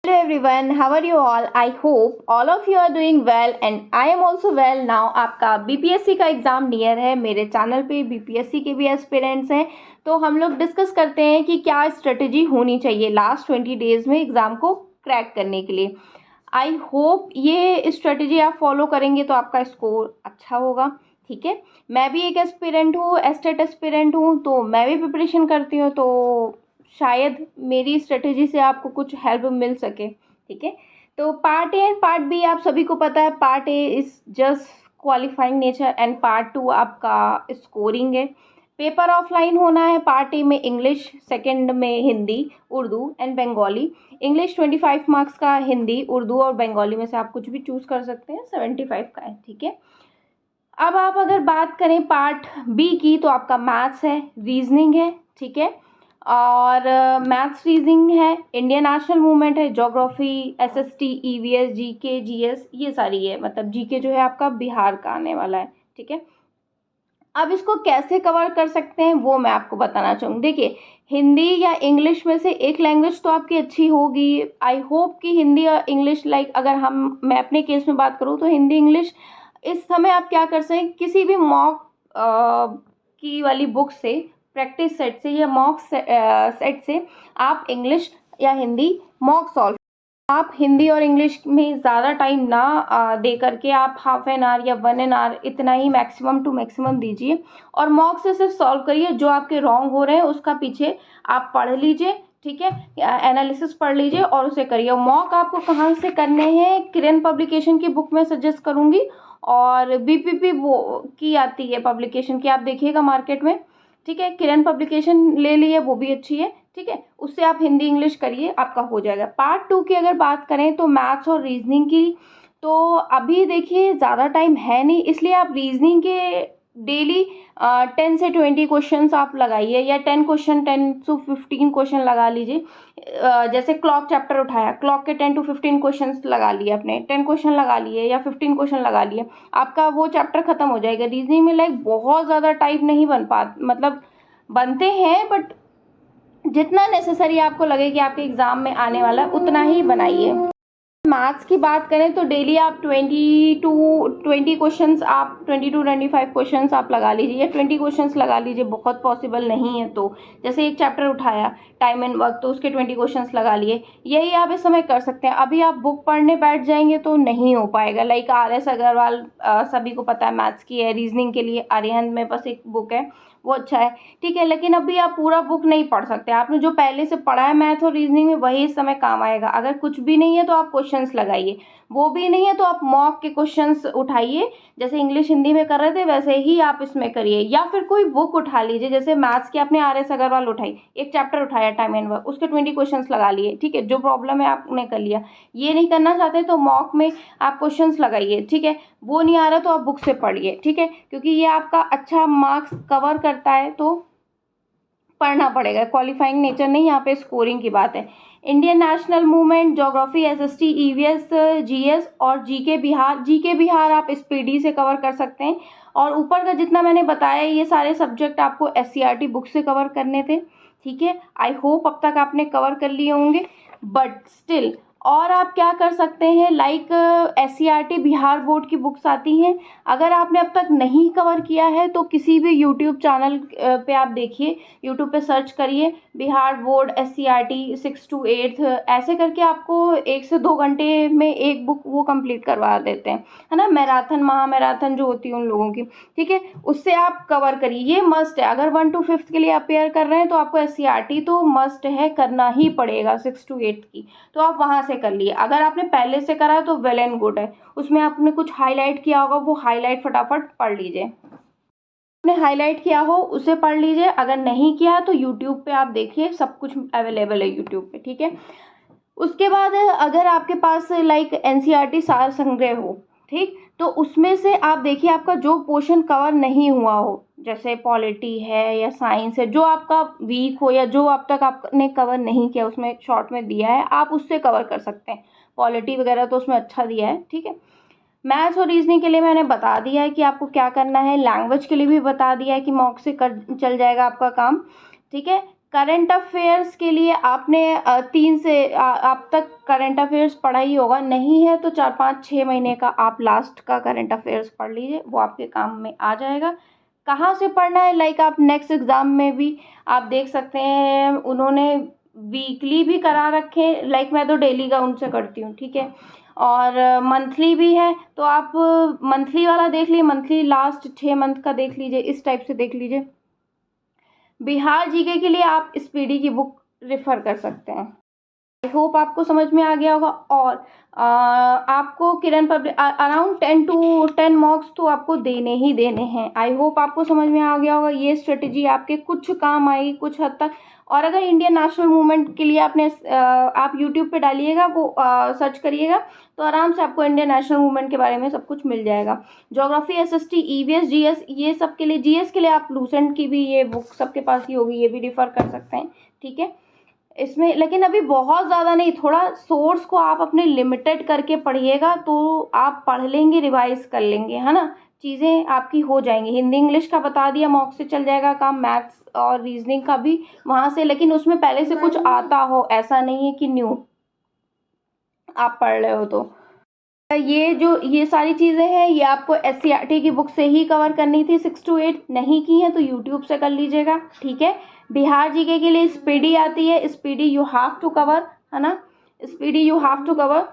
Hello everyone, how are you all? I hope all of you are doing well and I am also well now। आपका BPSC का exam near है। मेरे channel पे BPSC के भी aspirants हैं, तो हम लोग डिस्कस करते हैं कि क्या स्ट्रेटजी होनी चाहिए लास्ट 20 डेज़ में एग्ज़ाम को क्रैक करने के लिए। आई होप ये स्ट्रेटजी आप फॉलो करेंगे तो आपका स्कोर अच्छा होगा। ठीक है, मैं भी एक एस्पिरेंट हूँ, एस्टेट एस्पिरेंट हूँ, तो मैं भी प्रिपरेशन करती हूँ, तो शायद मेरी स्ट्रेटजी से आपको कुछ हेल्प मिल सके। ठीक है, तो part A and part B आप सभी को पता है। Part A is just qualifying nature and part 2 आपका स्कोरिंग है। पेपर ऑफलाइन होना है। पार्ट ए में इंग्लिश, सेकंड में Hindi, Urdu and Bengali. English 25 marks का, हिंदी, उर्दू और बंगाली में से आप कुछ भी चूज़ कर सकते हैं, 75 का है। ठीक है, अब आप अगर बात करें पार्ट बी की तो आपका मैथ्स है, रीजनिंग है। ठीक है, और मैथ्स रीजनिंग है, इंडियन नेशनल मूवमेंट है, geography, SST, EVS, GK, GS, ये सारी है। मतलब जीके जो है आपका बिहार का आने वाला है। ठीक है, अब इसको कैसे कवर कर सकते हैं वो मैं आपको बताना चाहूँगी। देखिए, हिंदी या इंग्लिश में से एक लैंग्वेज तो आपकी अच्छी होगी। आई होप कि हिंदी और इंग्लिश, लाइक अगर मैं अपने केस में बात करूँ तो हिंदी इंग्लिश इस समय आप क्या कर सकते हैं, किसी भी मॉक की वाली बुक से, प्रैक्टिस सेट से या मॉक सेट से आप इंग्लिश या हिंदी मॉक सॉल्व। आप हिंदी और इंग्लिश में ज़्यादा टाइम ना दे करके आप हाफ एन आवर या 1 आवर इतना ही मैक्सिमम टू मैक्सिमम दीजिए और मॉक से सिर्फ सॉल्व करिए। जो आपके रॉन्ग हो रहे हैं उसका पीछे आप पढ़ लीजिए। ठीक है, एनालिसिस पढ़ लीजिए और उसे करिए। मॉक आपको कहाँ से करने हैं, किरण पब्लिकेशन की बुक में सजेस्ट करूँगी, और बीपीपी वो की आती है पब्लिकेशन की, आप देखिएगा मार्केट में। ठीक है, किरण पब्लिकेशन ले लिए, वो भी अच्छी है। ठीक है, उससे आप हिंदी इंग्लिश करिए, आपका हो जाएगा। पार्ट 2 की अगर बात करें तो मैथ्स और रीजनिंग की, तो अभी देखिए ज़्यादा टाइम है नहीं, इसलिए आप रीजनिंग के डेली 10 से 20 क्वेश्चंस आप लगाइए, या 10 क्वेश्चन, 10 to 15 क्वेश्चन लगा लीजिए। जैसे क्लॉक चैप्टर उठाया, क्लॉक के 10 to 15 क्वेश्चंस लगा लिए आपने, 10 क्वेश्चन लगा लिए या 15 क्वेश्चन लगा लिए, आपका वो चैप्टर खत्म हो जाएगा। रीजनिंग में लाइक बहुत ज़्यादा टाइप नहीं बन मतलब बनते हैं, बट जितना नेसेसरी आपको लगे कि आपके एग्ज़ाम में आने वाला है उतना ही बनाइए। मैथ्स की बात करें तो डेली आप 20 क्वेश्चंस, आप 20 to 25 क्वेश्चंस आप लगा लीजिए, या 20 क्वेश्चंस लगा लीजिए, बहुत पॉसिबल नहीं है तो। जैसे एक चैप्टर उठाया, टाइम एंड वर्क, तो उसके 20 क्वेश्चंस लगा लिए। यही आप इस समय कर सकते हैं। अभी आप बुक पढ़ने बैठ जाएंगे तो नहीं हो पाएगा। लाइक RS अग्रवाल, सभी को पता है मैथ्स की है। रीजनिंग के लिए आर्यहन में बस एक बुक है, वो अच्छा है। ठीक है, लेकिन अभी आप पूरा बुक नहीं पढ़ सकते। आपने जो पहले से पढ़ा है मैथ और रीजनिंग में, वही इस समय काम आएगा। अगर कुछ भी नहीं है तो आप क्वेश्चंस लगाइए, वो भी नहीं है तो आप मॉक के क्वेश्चंस उठाइए। जैसे इंग्लिश हिंदी में कर रहे थे वैसे ही आप इसमें करिए, या फिर कोई बुक उठा लीजिए। जैसे मैथ्स की आपने RS अग्रवाल उठाई, एक चैप्टर उठाया टाइम एंड वर्क, उसके 20 क्वेश्चंस लगा लिए। ठीक है, जो प्रॉब्लम है आपने कर लिया। ये नहीं करना चाहते तो मॉक में आप क्वेश्चंस लगाइए। ठीक है, वो नहीं आ रहा तो आप बुक से पढ़िए। ठीक है, क्योंकि ये आपका अच्छा मार्क्स कवर करता है, तो पढ़ना पड़ेगा। क्वालिफाइंग नेचर नहीं, यहाँ पे स्कोरिंग की बात है। Indian national movement, geography, SST, EVS, GS और जीके बिहार। जीके बिहार आप स्पीडी से कवर कर सकते हैं। और ऊपर का जितना मैंने बताया, ये सारे सब्जेक्ट आपको एससीईआरटी बुक से कवर करने थे। ठीक है, आई होप अब तक आपने कवर कर लिए होंगे, बट स्टिल और आप क्या कर सकते हैं, लाइक एससीईआरटी बिहार बोर्ड की बुक्स आती हैं। अगर आपने अब तक नहीं कवर किया है तो किसी भी यूट्यूब चैनल पे आप देखिए, यूट्यूब पे सर्च करिए बिहार बोर्ड एससीईआरटी 6 to 8, ऐसे करके आपको 1 से 2 घंटे में एक बुक वो कंप्लीट करवा देते हैं, है ना। मैराथन, महामैराथन जो होती है उन लोगों की। ठीक है, उससे आप कवर करिए, ये मस्ट है। अगर 1 to 5 के लिए अपेयर कर रहे हैं तो आपको एससीईआरटी तो मस्ट है, करना ही पड़ेगा 6 to 8 की, तो आप वहाँ से कर लिए। अगर आपने पहले से करा है तो वेल एंड गुड है, उसमें आपने कुछ हाईलाइट किया होगा, वो हाईलाइट फटाफट पढ़ लीजिए। आपने हाईलाइट किया हो उसे पढ़ लीजिए। अगर नहीं किया तो यूट्यूब पे आप देखिए, सब कुछ अवेलेबल है यूट्यूब पे। ठीक है, उसके बाद अगर आपके पास लाइक एनसीईआरटी सार संग्रह हो, ठीक, तो उसमें से आप देखिए आपका जो पोर्शन कवर नहीं हुआ हो, जैसे पॉलिटी है या साइंस है, जो आपका वीक हो या जो अब तक आपने कवर नहीं किया, उसमें शॉर्ट में दिया है, आप उससे कवर कर सकते हैं। पॉलिटी वगैरह तो उसमें अच्छा दिया है। ठीक है, मैथ्स और रीजनिंग के लिए मैंने बता दिया है कि आपको क्या करना है। लैंग्वेज के लिए भी बता दिया है कि मॉक से कर चल जाएगा आपका काम। ठीक है, करंट अफेयर्स के लिए आपने 3 से आप तक करंट अफेयर्स पढ़ा ही होगा, नहीं है तो 4-5-6 महीने का आप लास्ट का करंट अफेयर्स पढ़ लीजिए, वो आपके काम में आ जाएगा। कहाँ से पढ़ना है, लाइक आप नेक्स्ट एग्ज़ाम में भी आप देख सकते हैं, उन्होंने वीकली भी करा रखे, लाइक मैं तो डेली का उनसे करती हूँ, ठीक है, और मंथली भी है, तो आप मंथली वाला देख लीजिए, मंथली लास्ट 6 मंथ का देख लीजिए, इस टाइप से देख लीजिए। बिहार जीके के लिए आप स्पीडी की बुक रेफर कर सकते हैं। आई होप आपको समझ में आ गया होगा। और आपको किरण पब्लिक अराउंड 10 मार्क्स तो आपको देने ही देने हैं। आई होप आपको समझ में आ गया होगा। ये स्ट्रेटजी आपके कुछ काम आई कुछ हद तक। और अगर इंडियन नेशनल मूवमेंट के लिए आप यूट्यूब पे डालिएगा, वो सर्च करिएगा, तो आराम से आपको इंडियन नेशनल मूवमेंट के बारे में सब कुछ मिल जाएगा। ज्योग्राफी, एसएसटी, ईवीएस, जीएस, ये सब के लिए, जीएस के लिए आप लूसेंट की भी ये बुक सबके पास ही होगी, ये भी रेफर कर सकते हैं, ठीक है। इसमें लेकिन अभी बहुत ज़्यादा नहीं, थोड़ा सोर्स को आप अपने लिमिटेड करके पढ़िएगा, तो आप पढ़ लेंगे, रिवाइज कर लेंगे, है ना, चीज़ें आपकी हो जाएंगी। हिंदी इंग्लिश का बता दिया, मॉक से चल जाएगा काम, मैथ्स और रीजनिंग का भी वहाँ से, लेकिन उसमें पहले से कुछ आता हो, ऐसा नहीं है कि न्यू आप पढ़ रहे हो। तो ये सारी चीज़ें हैं, ये आपको एससीईआरटी की बुक से ही कवर करनी थी, 6 to 8 नहीं की है तो यूट्यूब से कर लीजिएगा, ठीक है। बिहार जीके के लिए स्पीडी आती है, speedy you have to cover, है ना, speedy you have to cover.